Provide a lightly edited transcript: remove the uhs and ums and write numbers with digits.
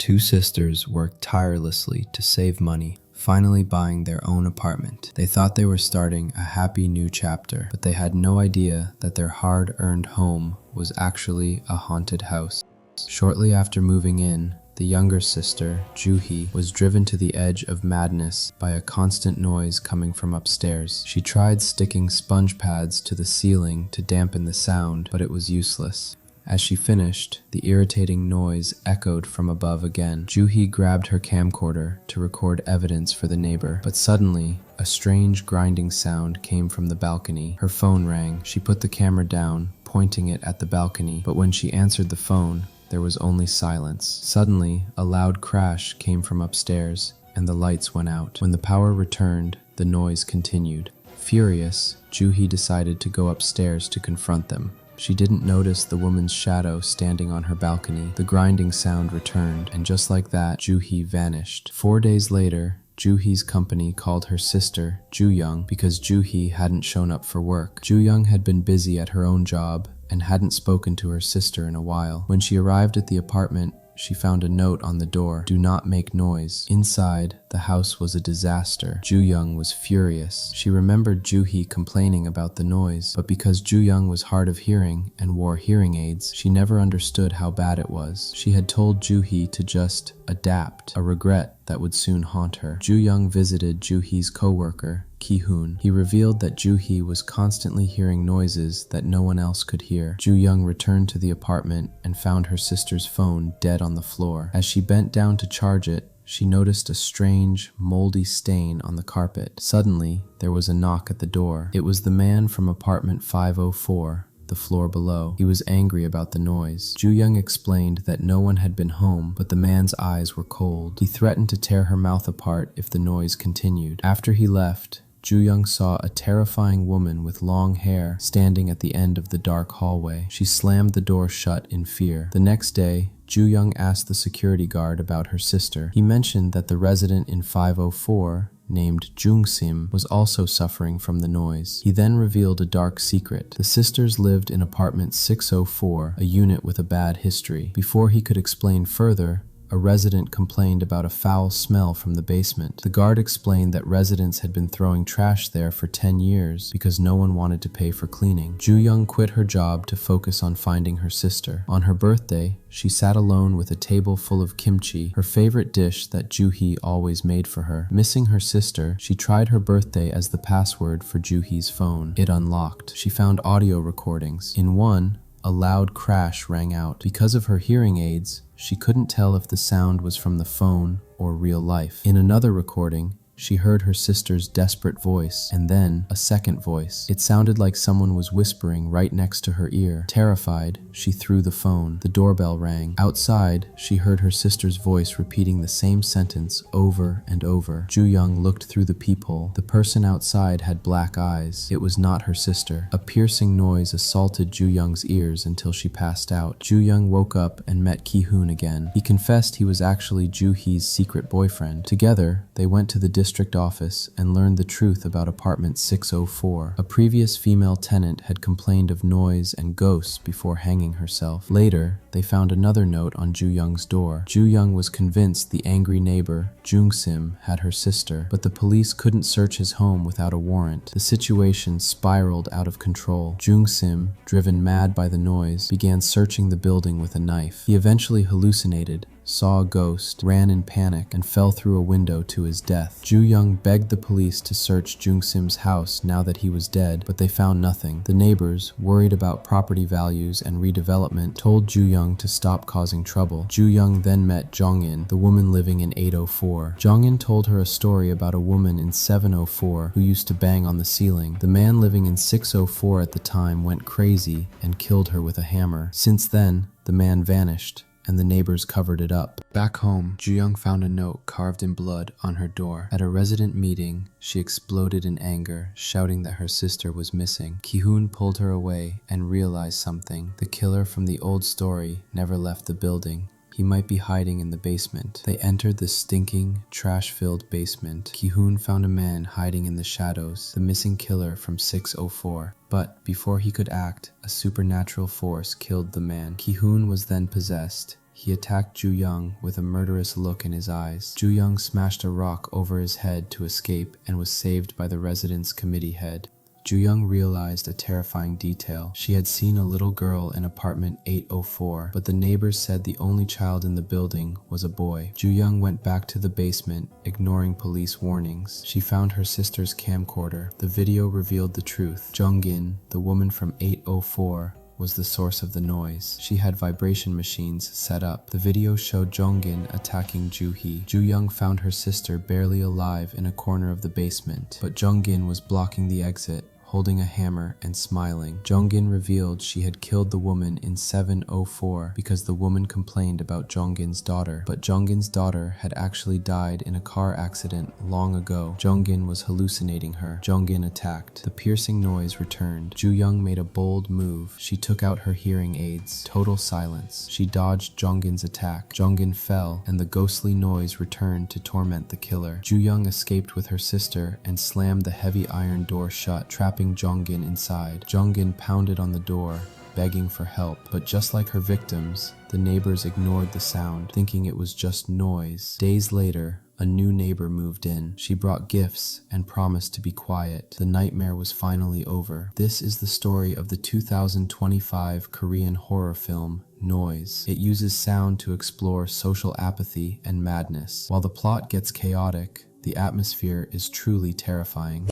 Two sisters worked tirelessly to save money, finally buying their own apartment. They thought they were starting a happy new chapter, but they had no idea that their hard-earned home was actually a haunted house. Shortly after moving in, the younger sister, Juhi, was driven to the edge of madness by a constant noise coming from upstairs. She tried sticking sponge pads to the ceiling to dampen the sound, but it was useless. As she finished, the irritating noise echoed from above again. Juhi grabbed her camcorder to record evidence for the neighbor, but suddenly, a strange grinding sound came from the balcony. Her phone rang. She put the camera down, pointing it at the balcony, but when she answered the phone, there was only silence. Suddenly, a loud crash came from upstairs, and the lights went out. When the power returned, the noise continued. Furious, Juhi decided to go upstairs to confront them. She didn't notice the woman's shadow standing on her balcony. The grinding sound returned, and just like that, Juhi vanished. 4 days later, Juhi's company called her sister, Ju-young, because Juhi hadn't shown up for work. Ju-young had been busy at her own job and hadn't spoken to her sister in a while. When she arrived at the apartment, she found a note on the door: "Do not make noise." Inside, the house was a disaster. Ju-young was furious. She remembered Juhi complaining about the noise, but because Ju-young was hard of hearing and wore hearing aids, she never understood how bad it was. She had told Juhi to just adapt, a regret that would soon haunt her. Ju-young visited Juhi's co-worker, Ki-hoon. He revealed that Juhi was constantly hearing noises that no one else could hear. Ju-young returned to the apartment and found her sister's phone dead on the floor. As she bent down to charge it, she noticed a strange, moldy stain on the carpet. Suddenly, there was a knock at the door. It was the man from apartment 504. The floor below. He was angry about the noise. Ju-young explained that no one had been home, but the man's eyes were cold. He threatened to tear her mouth apart if the noise continued. After he left, Ju-young saw a terrifying woman with long hair standing at the end of the dark hallway. She slammed the door shut in fear. The next day, Ju-young asked the security guard about her sister. He mentioned that the resident in 504, named Jung-sim, was also suffering from the noise. He then revealed a dark secret. The sisters lived in apartment 604, a unit with a bad history. Before he could explain further, a resident complained about a foul smell from the basement. The guard explained that residents had been throwing trash there for 10 years because no one wanted to pay for cleaning. Ju-young quit her job to focus on finding her sister. On her birthday, she sat alone with a table full of kimchi, her favorite dish that Juhi always made for her. Missing her sister, she tried her birthday as the password for Juhi's phone. It unlocked. She found audio recordings. In one, a loud crash rang out. Because of her hearing aids, she couldn't tell if the sound was from the phone or real life. In another recording, she heard her sister's desperate voice, and then a second voice. It sounded like someone was whispering right next to her ear. Terrified, she threw the phone. The doorbell rang. Outside, she heard her sister's voice repeating the same sentence over and over. Ju-young looked through the peephole. The person outside had black eyes. It was not her sister. A piercing noise assaulted Ju-young's ears until she passed out. Ju-young woke up and met Ki-hoon again. He confessed he was actually Juhi's secret boyfriend. Together, they went to the district office and learned the truth about apartment 604. A previous female tenant had complained of noise and ghosts before hanging herself. Later, they found another note on Ju-young's door. Ju-young was convinced the angry neighbor, Jung-sim, had her sister, but the police couldn't search his home without a warrant. The situation spiraled out of control. Jung-sim, driven mad by the noise, began searching the building with a knife. He eventually hallucinated, saw a ghost, ran in panic, and fell through a window to his death. Ju-young begged the police to search Jung-sim's house now that he was dead, but they found nothing. The neighbors, worried about property values and redevelopment, told Ju-young to stop causing trouble. Ju-young then met Jong-in, the woman living in 804. Jong-in told her a story about a woman in 704 who used to bang on the ceiling. The man living in 604 at the time went crazy and killed her with a hammer. Since then, the man vanished, and the neighbors covered it up. Back home, Ju-young found a note carved in blood on her door. At a resident meeting, she exploded in anger, shouting that her sister was missing. Ki-hoon pulled her away and realized something. The killer from the old story never left the building. He might be hiding in the basement. They entered the stinking, trash-filled basement. Ki-hoon found a man hiding in the shadows, the missing killer from 604. But before he could act, a supernatural force killed the man. Ki-hoon was then possessed, He attacked Ju Young with a murderous look in his eyes. Ju Young smashed a rock over his head to escape and was saved by the residence committee head. Ju Young realized a terrifying detail. She had seen a little girl in apartment 804, but the neighbors said the only child in the building was a boy. Ju Young went back to the basement, ignoring police warnings. She found her sister's camcorder. The video revealed the truth. Jung-in, the woman from 804, was the source of the noise. She had vibration machines set up. The video showed Jong-in attacking Ju-hee. Ju Young found her sister barely alive in a corner of the basement, but Jong-in was blocking the exit, holding a hammer and smiling. Jong-in revealed she had killed the woman in 704 because the woman complained about Jong-in's daughter, but Jong-in's daughter had actually died in a car accident long ago. Jong-in was hallucinating her. Jong-in attacked. The piercing noise returned. Ju Young made a bold move. She took out her hearing aids. Total silence. She dodged Jong-in's attack. Jong-in fell, and the ghostly noise returned to torment the killer. Ju Young escaped with her sister and slammed the heavy iron door shut, trapping Jong-in inside. Jong-in pounded on the door, begging for help, but just like her victims, the neighbors ignored the sound, thinking it was just noise. Days later, a new neighbor moved in. She brought gifts and promised to be quiet. The nightmare was finally over. This is the story of the 2025 Korean horror film, Noise. It uses sound to explore social apathy and madness. While the plot gets chaotic, the atmosphere is truly terrifying.